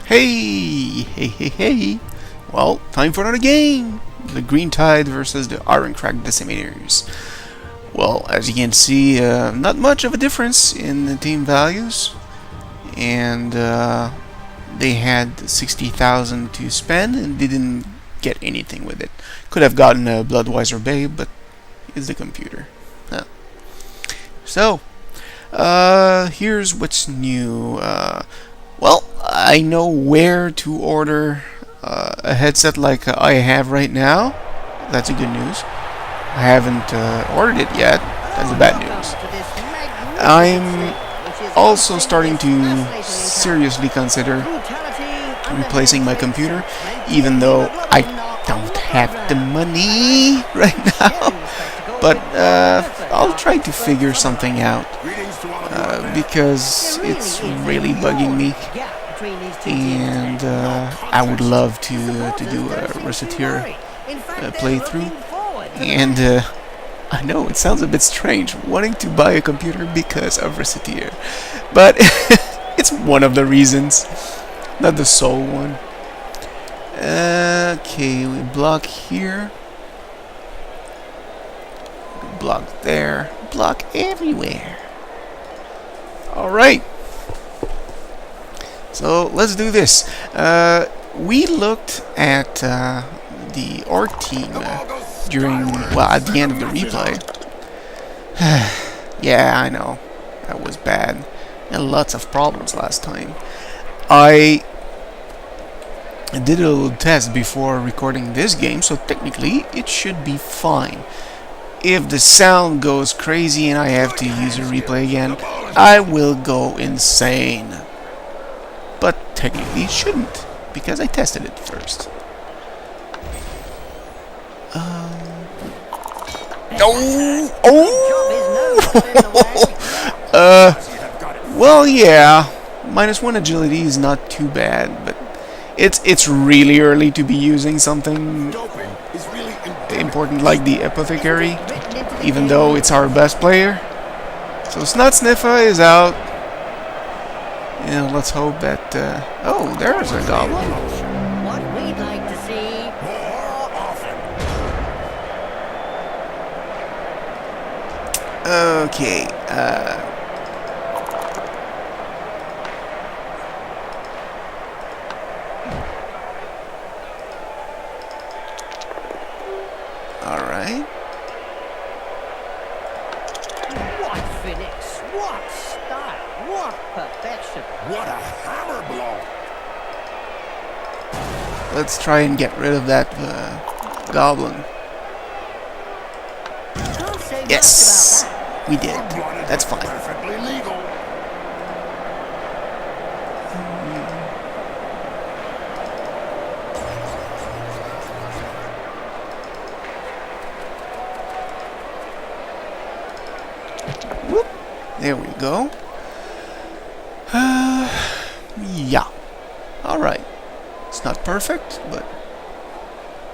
Hey! Well, time for another game! The Green Tide versus the Iron Crack Decimators. Well, as you can see, not much of a difference in the team values. And they had 60,000 to spend and didn't get anything with it. Could have gotten a Bloodweiser Babe, but it's the computer. Huh. So, here's what's new. Well, I know where to order a headset like I have right now. That's a good news. I haven't ordered it yet. That's the bad news. I'm also starting to seriously consider replacing my computer, even though I don't have the money right now. But I'll try to figure something out because it's really bugging me, and I would love to do a Reciteer playthrough. And I know it sounds a bit strange wanting to buy a computer because of Reciteer, but it's one of the reasons, not the sole one. Okay, we block here. Block there, block everywhere. Alright, so let's do this. We looked at the orc team at the end of the replay. Yeah, I know, that was bad. Had lots of problems last time. I did a little test before recording this game, so technically it should be fine. If the sound goes crazy and I have to use a replay again, I will go insane. But technically it shouldn't, because I tested it first. Well, yeah, -1 agility is not too bad, but it's really early to be using something important like the Apothecary, even though it's our best player. So Snot-Sniffer is out. Yeah, let's hope that... oh, there's a Goblin. What we'd like to see more often. Okay, alright. What finish, what style, what perfection. What a hammer blow! Let's try and get rid of that Goblin. Can't say much Yes, about that. we did. That's fine. Perfectly legal. Whoop. There we go. Yeah. Alright. It's not perfect, but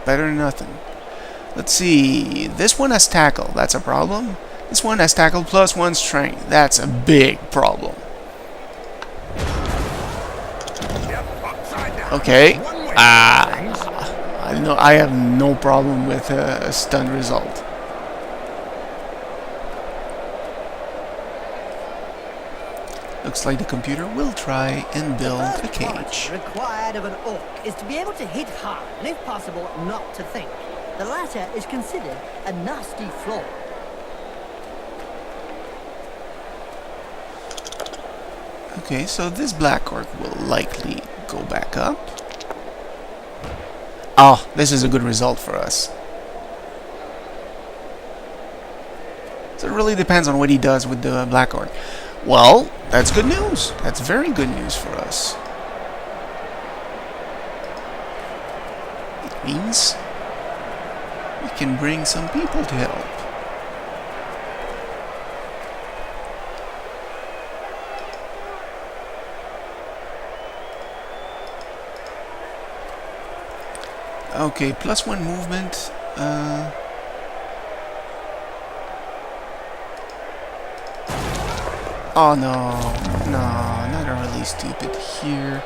better than nothing. Let's see. This one has tackle. That's a problem. This one has tackle +1 strength. That's a big problem. Okay. I have no problem with a stun result. Looks like the computer will try and build a cage. Required of an orc is to be able to hit hard and, if possible, not to think. The latter is considered a nasty flaw. Okay, so this black orc will likely go back up. Oh, this is a good result for us. So it really depends on what he does with the black orc. Well, that's good news. That's very good news for us. It means we can bring some people to help. Okay, +1 movement. Oh no, no, not really stupid here.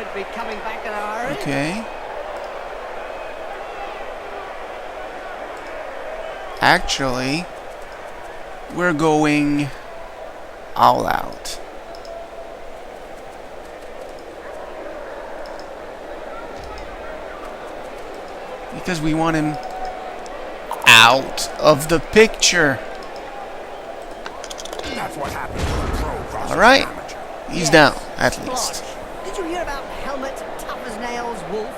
should be coming back in a hurry. Okay. Actually, we're going all out. Because we want him out of the picture. That's what happens when a pro crosses Alright. an amateur. He's down, at least. Did you hear about Helmet, tough as nails, Wolf?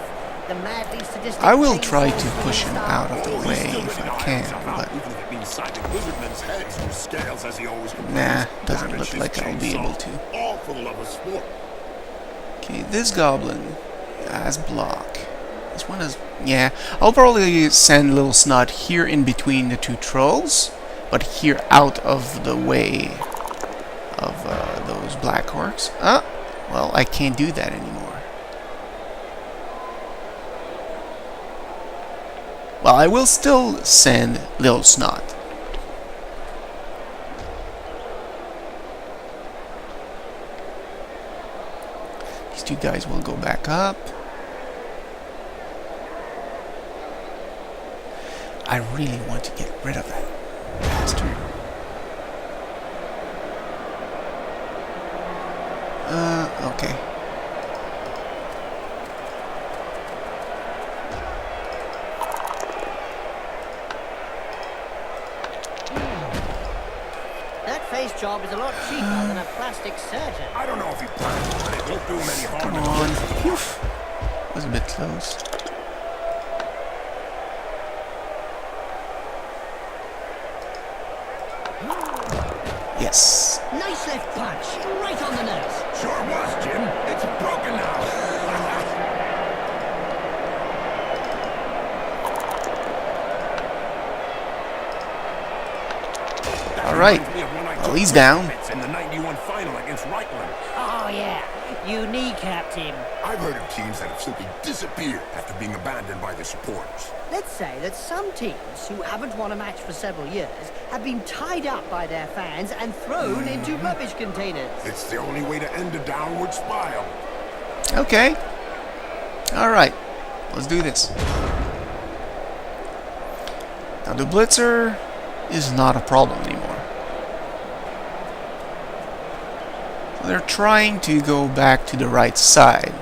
The madly sadistic I will chainsaw try to swinging push him star? out of the Oh, way he's still if ready I to can, iron himself out, but even if it means sizing lizardmen's heads through scales as he always complains. nah, doesn't Damage look his like I'll be chainsaw, able to. All for the love of sport. Okay, this goblin has block. This one is... yeah, I'll probably send Little Snot here in between the two trolls, but here out of the way of those black orcs. Well, I can't do that anymore. Well, I will still send Little Snot. These two guys will go back up. I really want to get rid of that bastard. Okay. That face job is a lot cheaper than a plastic surgeon. I don't know if he planned, but it won't do him any harm. Come if on. he gets it. Oof. Was a bit close. Yes. Nice left punch, right on the nose. Sure was, Jim. It's broken now. Alright. Well, he's down. In the 91 final against Reichland. Oh yeah, you kneecapped him. I've heard of teams that have simply disappeared after being abandoned by their supporters. Let's say that some teams who haven't won a match for several years have been tied up by their fans and thrown into rubbish containers. It's the only way to end a downward spiral. Okay. Alright. Let's do this. Now the blitzer is not a problem anymore. They're trying to go back to the right side.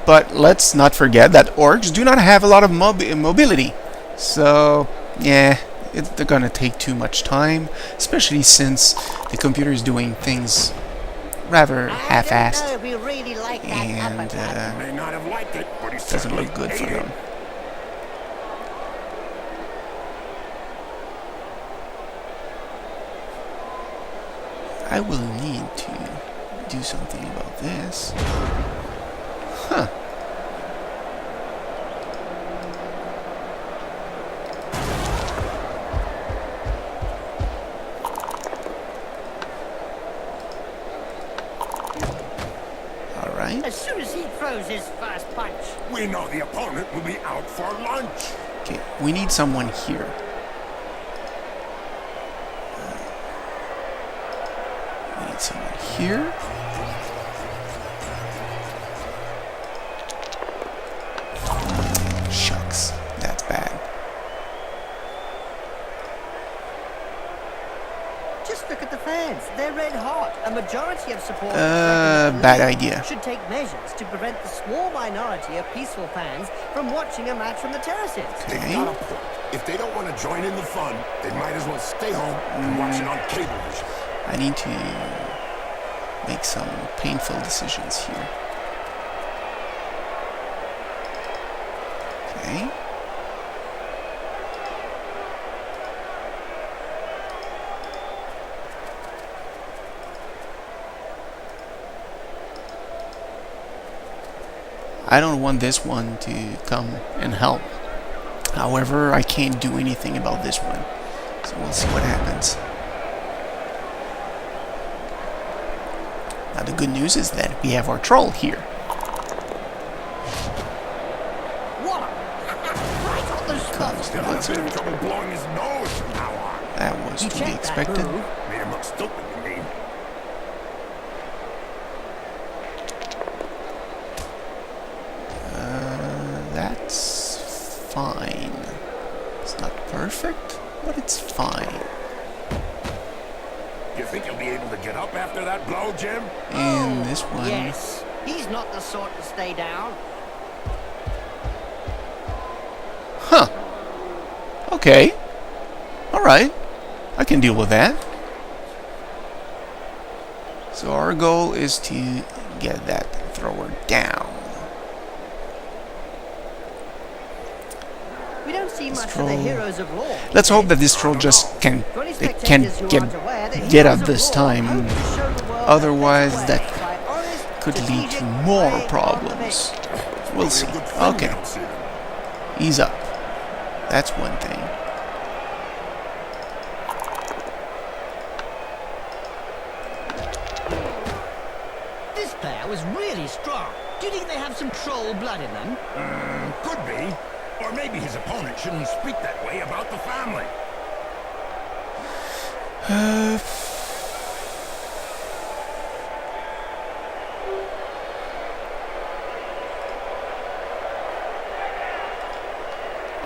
But let's not forget that orcs do not have a lot of mobility. So, yeah, they're gonna take too much time, especially since the computer is doing things rather half-assed, I don't know if we really like that and uppercut. May not have liked it, but he doesn't certainly look good for ate it. them. I will need to do something about this. Huh. Alright. As soon as he throws his first punch. We know the opponent will be out for lunch. Okay, we need someone here. We need someone here. Shucks, that's bad. Just look at the fans. They're red hot. A majority of supporters Bad idea. should take measures to prevent the small minority of peaceful fans from watching a match from the terraces. They've Okay. got a point. If they don't want to join in the fun, they might as well stay home and watch it on cable vision. I need to make some painful decisions here. Okay. I don't want this one to come and help. However, I can't do anything about this one. So we'll see what happens. Now the good news is that we have our troll here. What? Right on the spot. He'll have a bit of trouble blowing his nose from now on. That was You to be checked that expected. move. Made him look stupid, you mean? fine. It's not perfect, but it's fine. You think he'll be able to get up after that blow, Jim? And this one... Yes, he's not the sort to stay down. Huh. Okay. Alright. I can deal with that. So our goal is to get that thrower down. We don't see much of the heroes of law. Let's hope that this troll just can get up this time. Otherwise, that could lead to more problems. We'll see. Okay. Ease up. That's one thing. This pair was really strong. Do you think they have some troll blood in them? Could be. Or maybe his opponent shouldn't speak that way about the family.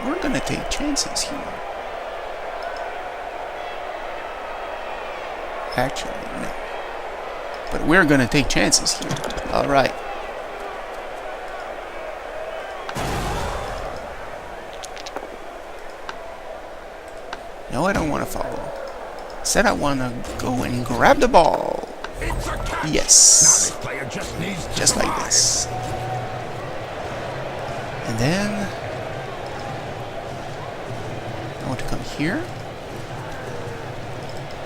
We're gonna take chances here. Actually, no. But we're gonna take chances here. Alright. No, I don't want to follow. Said I want to go and grab the ball. Yes. Now this player just needs to Just like this. And then I want to come here.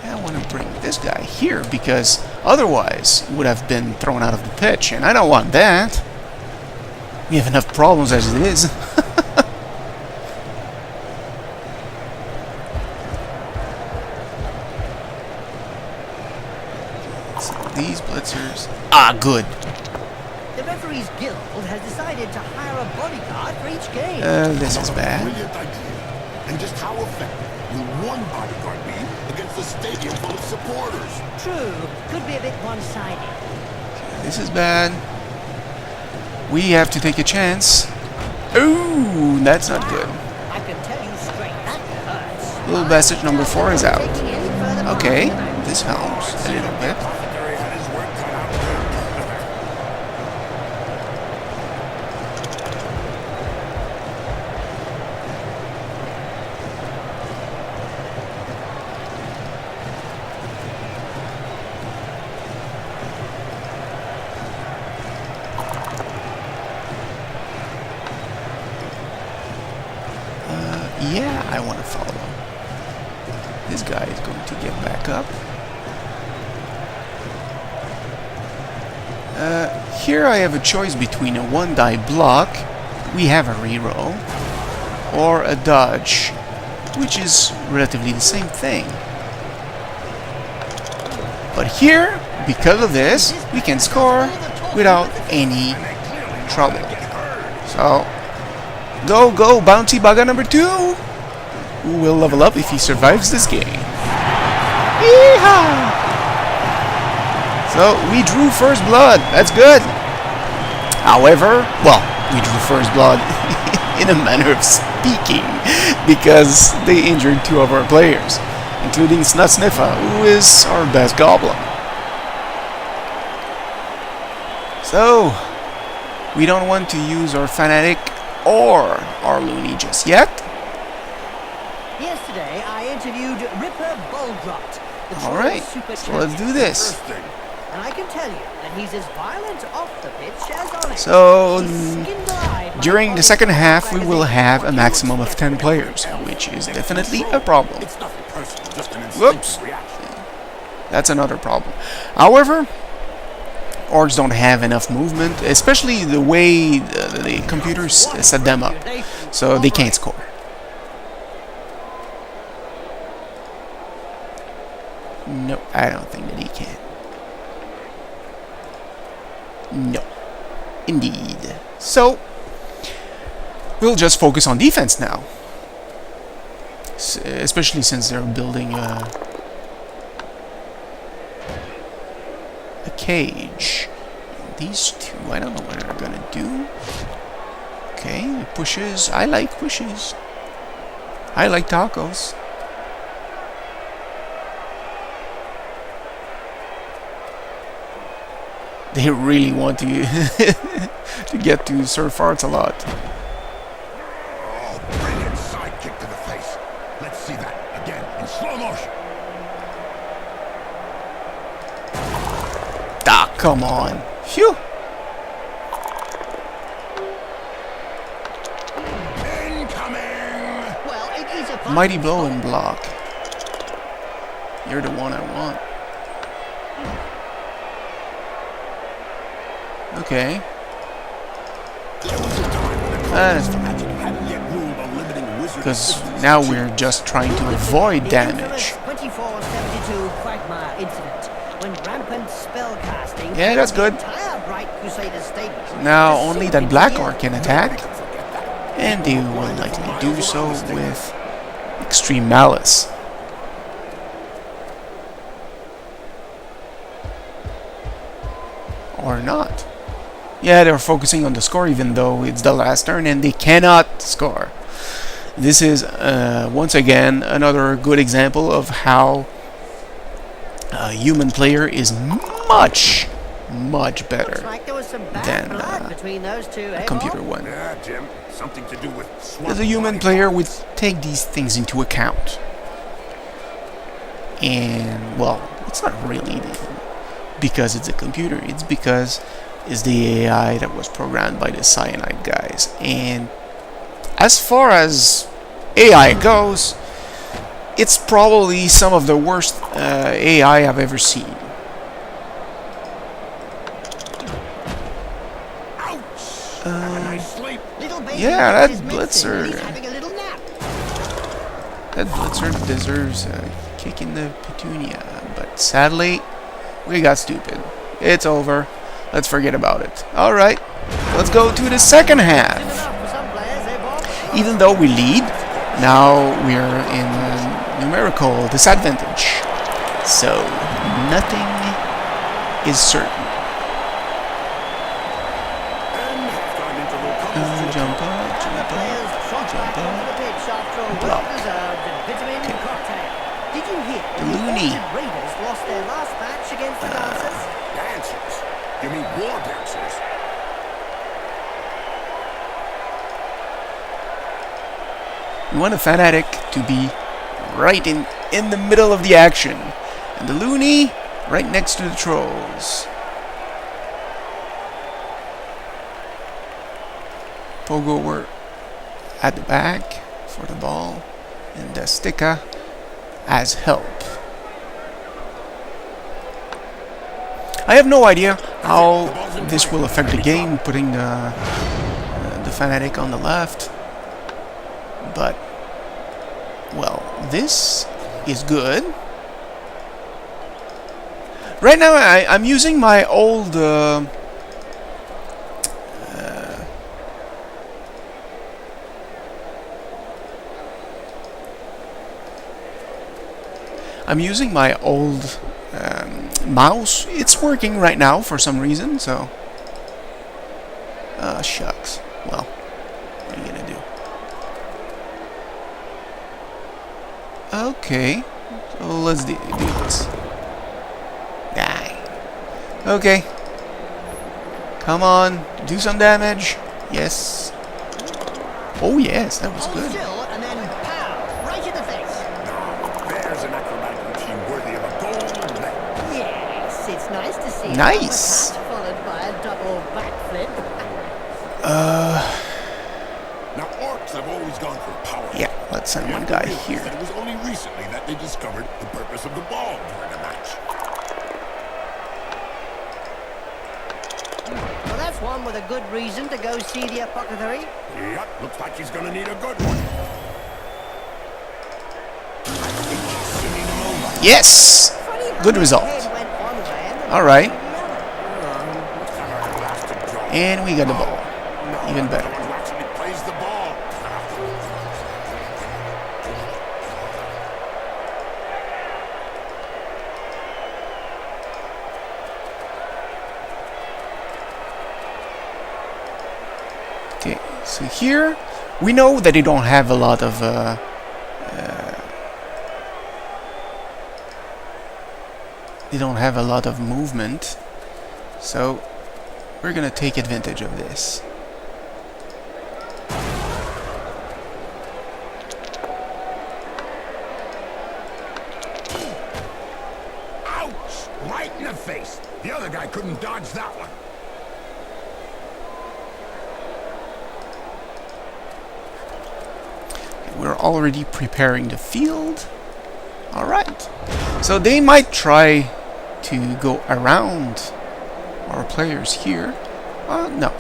And I want to bring this guy here because otherwise he would have been thrown out of the pitch, and I don't want that. We have enough problems as it is. So these blitzers. Ah, good. The referees guild has decided to hire a bodyguard for each game. This is bad. Brilliant idea. And just how effective will one bodyguard be against a stadium full of supporters? True, could be a bit one-sided. This is bad. We have to take a chance. Ooh, that's not good. I can tell you straight, that hurts. Little message number 4 is out. Taking any further Okay, part of this helps a little bit. Secretary had his work cut out for him. Yeah, I want to follow. This guy is going to get back up. Here I have a choice between a one-die block, we have a reroll, or a dodge, which is relatively the same thing. But here, because of this, we can score without any trouble. So, go, go, Bounty Bugger number 2! Who will level up if he survives this game. Yeehaw! So, we drew first blood. That's good. However, well, we drew first blood in a manner of speaking because they injured 2 of our players, including Snutsniffa, who is our best Goblin. So, we don't want to use our Fanatic or our Looney just yet. Yesterday, I interviewed Ripper Boldrot. Alright, so let's do this. And I can tell you that he's as violent off the pitch as on it. So, He's skinned alive by during the second half, we will have a magazine. maximum of 10 players, which is definitely a problem. It's nothing personal, just an Whoops. instinctive reaction. That's another problem. However, orcs don't have enough movement, especially the way the computers set them up, so they can't score. No, I don't think that he can. No. Indeed. So, we'll just focus on defense now. Especially since they're building a cage. These 2, I don't know what they're gonna do. Okay, pushes. I like pushes. I like tacos. They really want to to get to Sir Farts a lot. Oh, brilliant sidekick to the face. Let's see that again in slow motion. Ah, come on. Phew. Incoming! Well, it is a Mighty blow and block. You're the one I want. Okay. That's fine. Because now we're just trying to avoid damage. 2472 Quagmire incident when rampant spellcasting. Yeah, that's good. Now only that black orc can attack, and they will likely do so with extreme malice. Or not. Yeah, they're focusing on the score even though it's the last turn and they cannot score. This is, once again, another good example of how a human player is much better than a computer one. Yeah, Jim. Something to do with As a human player would take these things into account. And, well, it's not really because it's a computer. It's because it's the AI that was programmed by the cyanide guys. And as far as AI goes, it's probably some of the worst AI I've ever seen. Yeah, that Blitzer. That Blitzer deserves a kick in the petunia, but sadly, we got stupid. It's over. Let's forget about it. Alright, let's go to the second half. Even though we lead, now we're in a numerical disadvantage. So, nothing is certain. Jump up, jump up, jump up. Block. The Looney. Lost their last match against the Dancers. Dancers? You mean war dancers? We want a fanatic to be right in the middle of the action. And the Looney right next to the trolls. Pogo were at the back for the ball. And the Stika as help. I have no idea how this will affect the game, putting the fanatic on the left. But, well, this is good. Right now, I'm using my old mouse. It's working right now for some reason, so shucks. Well, what are you gonna do? Okay, so let's do this. Die. Okay, come on, do some damage. Yes. Oh yes, that was good. And then pow, right in the face. There's an acrobatic routine worthy of a gold medal. Yes, it's nice to see. Nice. Followed by a double backflip. Now, orcs have always gone for power. Yeah, let's send one guy here. It was only recently that they discovered the purpose of the ball during a match. Well, that's one with a good reason to go see the apothecary. Yep, looks like he's gonna need a good one. I think he's singing him over. Yes! Good result. Alright. And we got the ball. Even better. Who actually plays the ball? Okay, So here, we know that they don't have a lot of movement, so we're gonna take advantage of this. Ouch! Right in the face. The other guy couldn't dodge that one. We're already preparing the field. Alright. So they might try to go around our players here. No.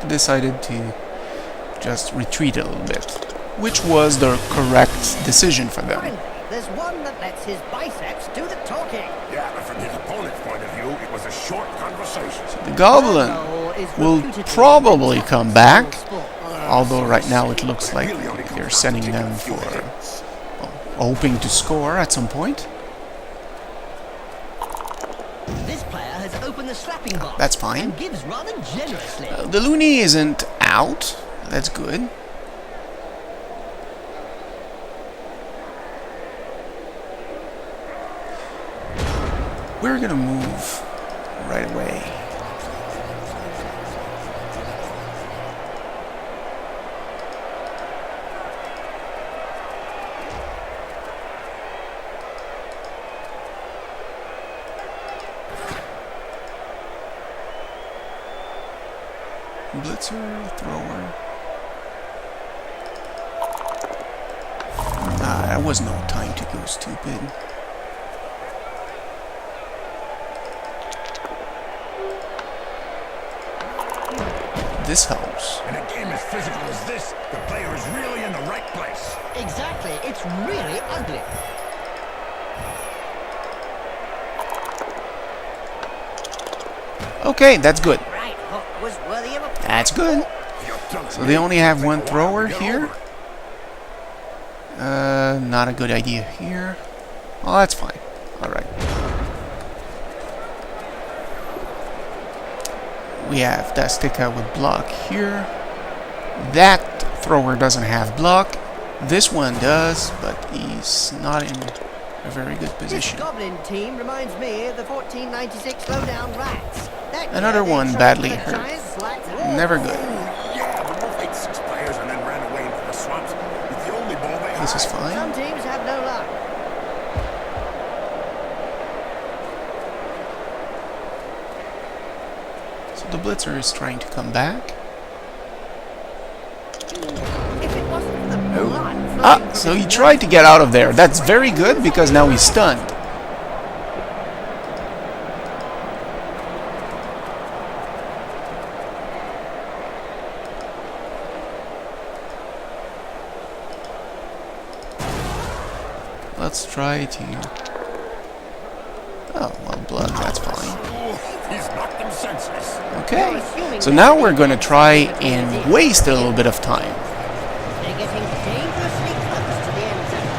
Decided to just retreat a little bit, which was the correct decision for them. Finally, there's one that lets his biceps do the talking. Yeah, but from his opponent's point of view, it was a short conversation. The Goblin will probably come back, although right now it looks like they're sending them for, well, hoping to score at some point. This player has opened the slapping box. That's fine. And gives rather generously. The loony isn't out. That's good. We're gonna move right away. Blitzer, thrower. That was no time to go stupid. This helps. In a game as physical as this, the player is really in the right place. Exactly. It's really ugly. Okay, that's good. Right hook was worthy of a... That's good. So they only have one thrower here. Not a good idea here. Oh, that's fine. Alright. We have Dastica with block here. That thrower doesn't have block. This one does, but he's not in a very good This position. Goblin team reminds me of the 1496 Lowdown Rats. That Another year they one tried badly the hurt. Giants like wolves. Never good. Yeah, we both ate 6 players and then ran away into the swamps with the only ball they had. This is Some fine. teams have no luck. So the blitzer is trying to come back. If it wasn't for the blood flowing Ah, from so his he tried to nose, get out of there. That's very good because now he's stunned. Let's try to... Oh, well, blood, that's fine. He's knocked them senseless. Okay, so now we're going to try and waste a little bit of time. They're getting dangerously close to the end zone.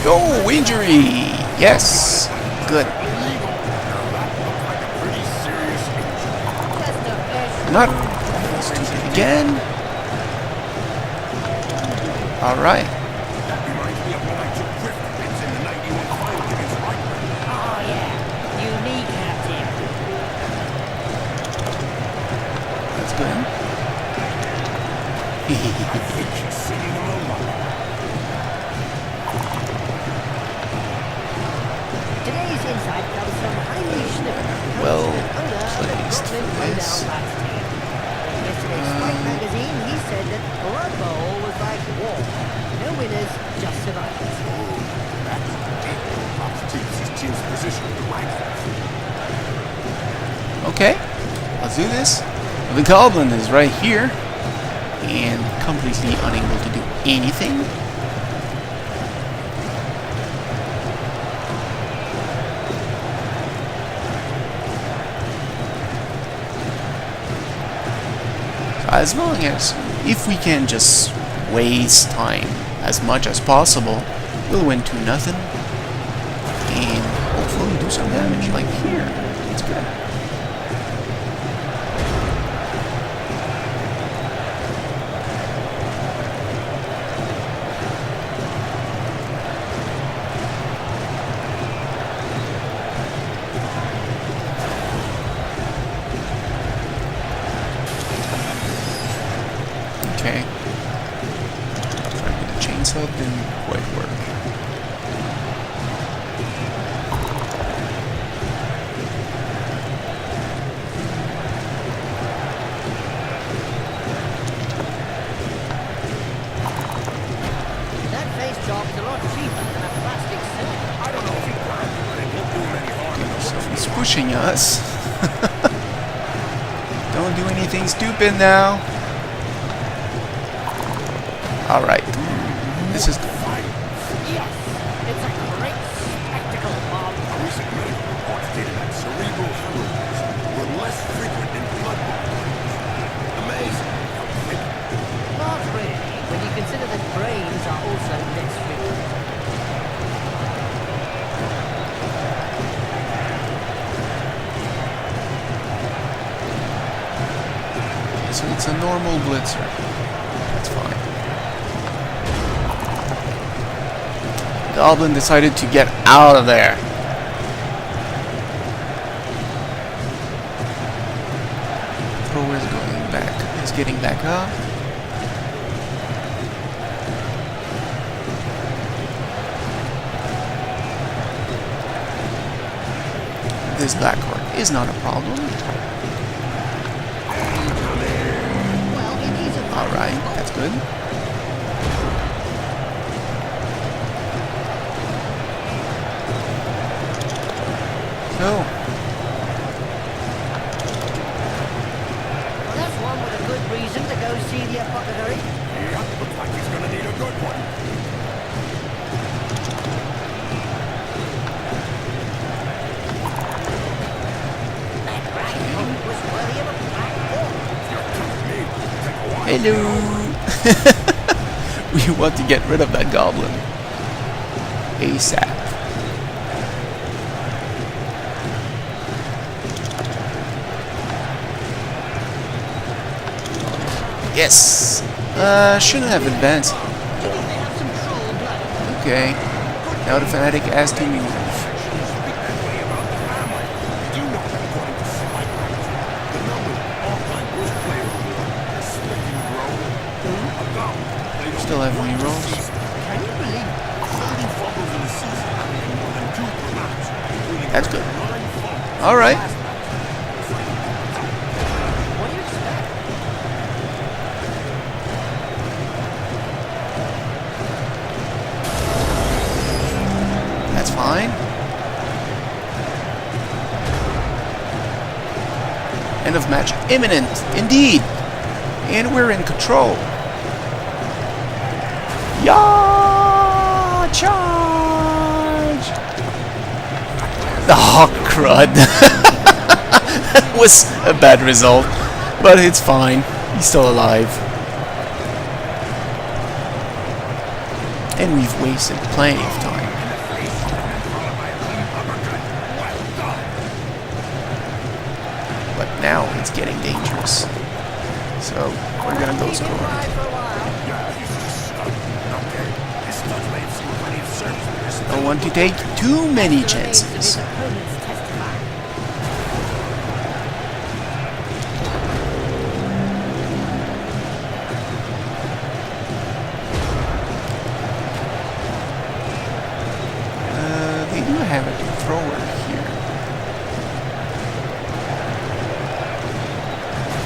Oh, injury! Yes! Good. Just a fish. Not stupid again. Alright. That reminds me of when I took Griff Pins in the 91 final against White. Oh yeah, you kneecapped him. That's good. I think she's singing him a lullaby. Today's insight comes from Heinrich Schneider, Well owner of the placed for Goblin this. Lowdown Rats team. In yesterday's Spike magazine, he said that Blood Bowl was like war. No winners, just survivors. That's deep. His team's position in the right. Okay, let's do this. The Goblin is right here and completely unable to do anything. As long as, if we can just waste time as much as possible, we'll win 2-0. do some damage, like here. That's good. Okay. Trying with the chainsaw didn't quite work. That face job is a lot cheaper than a plastic set. I don't know if he planned, but it won't do him any harm. So he's pushing us. Don't do anything stupid now. Alright. This is good. Yes, it's a great spectacle, Bob. A recent medical report stated that cerebral hemorrhages were less frequent in blood-borne diseases. Amazing. Not really, when you consider that brains are also less frequent. So it's a normal blitzer. That's fine. Goblin decided to get out of there. Thrower is going back. He's getting back up. This black card is not a problem. Alright, that's good. So, Well, that's one with a good reason to go see the apothecary. Yep, looks like he's gonna need a good one. That rifle was worthy of a black hole. You're telling me it'll take a while. hello. We want to get rid of that goblin ASAP. Yes. Shouldn't have advanced. Okay. Now the fanatic has to move. You know that according to Spike Ranger, the number all-time worst player award is Slipping Roll. A goblin played over Still have one rerolls. season. Can you believe 30 fumbles in a season? I mean, more than 2 per match, including That's good. 9 fumbles. All right. What do you expect? That's fine. End of match imminent, indeed. And we're in control. Yeah! Charge! Oh, crud. That was a bad result. But it's fine. He's still alive. And we've wasted plenty of time. But now it's getting dangerous. So we're gonna go score. Bye for a while. Yeah, he's just stuck. Okay, his studs may have seen plenty of service, but there's Don't want to take too many The remains of his chances. opponents testify. They do have a thrower here.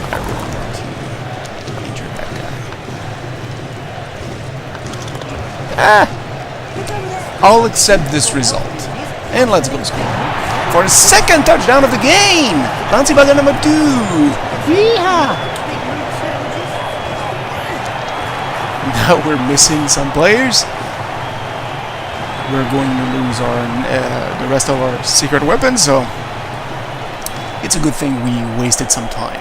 I really want to injure that guy. Ah! I'll accept this result. And let's go score. For the second touchdown of the game! Bouncy bugger number 2! Yeehaw! Now we're missing some players. We're going to lose our the rest of our secret weapons, so it's a good thing we wasted some time.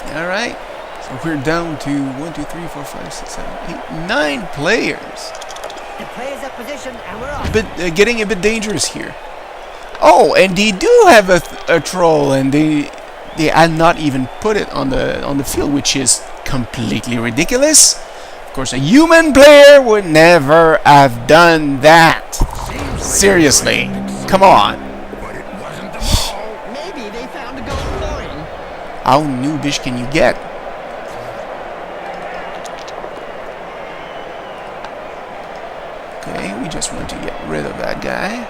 Alright. So we're down to 1, 2, 3, 4, 5, 6, 7, 8, 9 players. The players are positioned and we're off. But getting a bit dangerous here. Oh, and they do have a troll, and they had not even put it on the field, which is completely ridiculous. Of course, a human player would never have done that. Seriously, come on. But it wasn't the ball. Maybe they found a gold coin. How noobish can you get? Okay, we just want to get rid of that guy.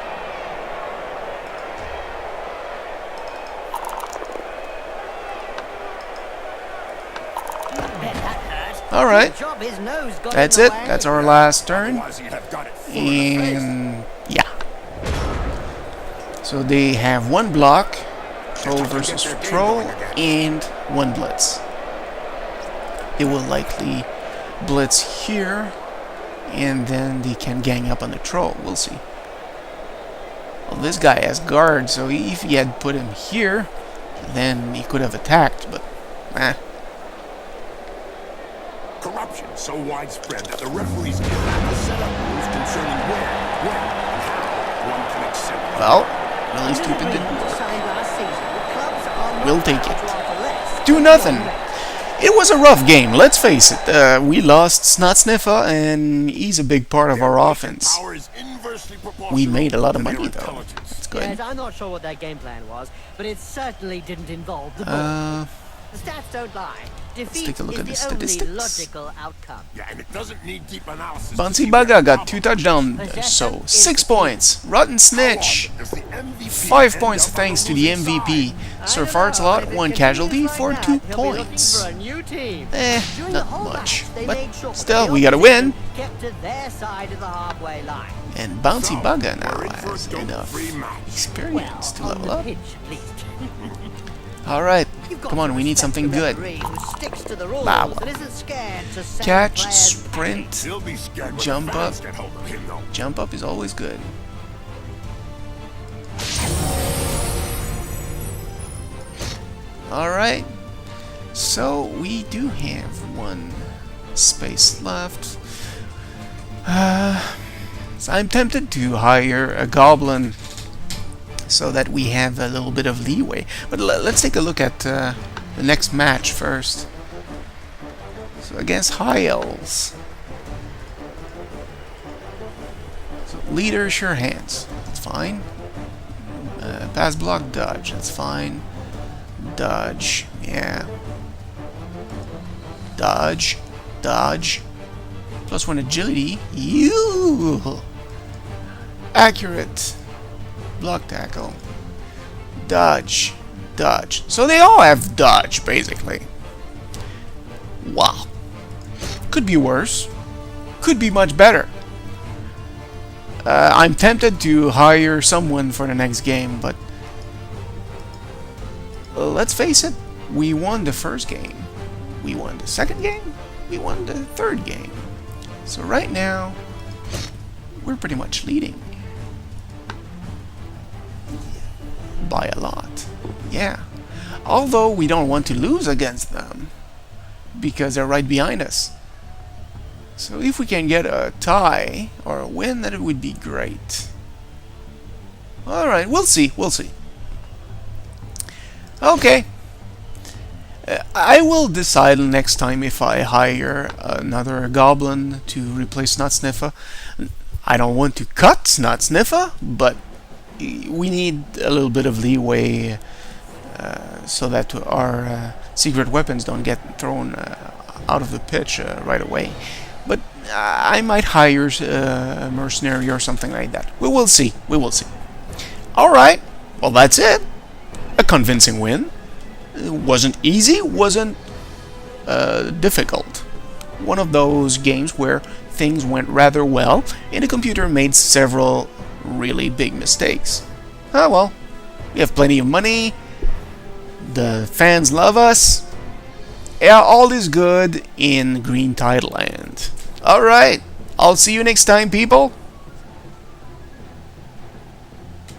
Bet that hurt. Alright, Good job his nose got that's in it. the way. That's our last turn. Otherwise, he'd have got it full in the face. And yeah. So they have one block, troll versus troll, and one blitz. They will likely blitz here, and then they can gang up on the troll. We'll see. Well, this guy has guard, so if he had put him here, then he could have attacked, but Corruption so widespread that the referees give out the setup rules concerning where, when, and how one can accept. well, really stupid didn't work. Signed last season, the clubs are We'll not take allowed it. to offer less. 2-0. It was a rough game, let's face it. We lost Snotsniffer, and he's a big part of our offense. Power is inversely proportional We made a lot of to their money, though. intelligence. That's Yes, good. I'm not sure what their game plan was, but it certainly didn't involve the ball. The stats don't lie. Defeat take a look is at the the statistics. only logical outcome. Yeah, and it doesn't need deep analysis. to Bouncy see where Bugger the got 2 problem touchdowns, so 6 points. Rotten is. Snitch, How often does the MVP 5 end points up on thanks the to the losing MVP. side? Sir I don't Farts know, lot, but if 1 it casualty continues for like 2 that, he'll be looking points. for a new team. Not During the whole much. match, they But made sure still, the we gotta win. opposition kept to their side of the halfway line. And Bouncy So, Bugger now we're in for a has dope enough free match. experience to Well, level on the up. pitch, at least. Alright, You've got come on, to we need respect something the good. referee who sticks to the rules Bow. and isn't scared to send Catch, players sprint, He'll be scared when Jump the fans up. get hold of him, though. jump up is always good. Alright, so we do have 1 space left. So I'm tempted to hire a Goblin so that we have a little bit of leeway. But let's take a look at the next match first. So against High Elves. So leader, sure hands. That's fine. Pass block, dodge. That's fine. Dodge. Yeah. Dodge. Dodge. +1 agility. You. Accurate. Block tackle. Dodge. Dodge. So they all have dodge, basically. Wow. Could be worse. Could be much better. I'm tempted to hire someone for the next game, but let's face it, we won the first game. We won the second game. We won the third game. So right now, we're pretty much leading. By a lot. Yeah. Although we don't want to lose against them, because they're right behind us. So if we can get a tie or a win, then it would be great. Alright, we'll see, we'll see. Okay. I will decide next time if I hire another Goblin to replace Snotsniffer. I don't want to cut Snotsniffer, but we need a little bit of leeway so that our secret weapons don't get thrown out of the pitch right away. But I might hire a mercenary or something like that. We will see. We will see. Alright. Well, that's it. A convincing win. It wasn't easy. Wasn't difficult. One of those games where things went rather well and the computer made several really big mistakes. Ah well. We have plenty of money. The fans love us. Yeah, all is good in Green Tide Land. Alright, I'll see you next time, people.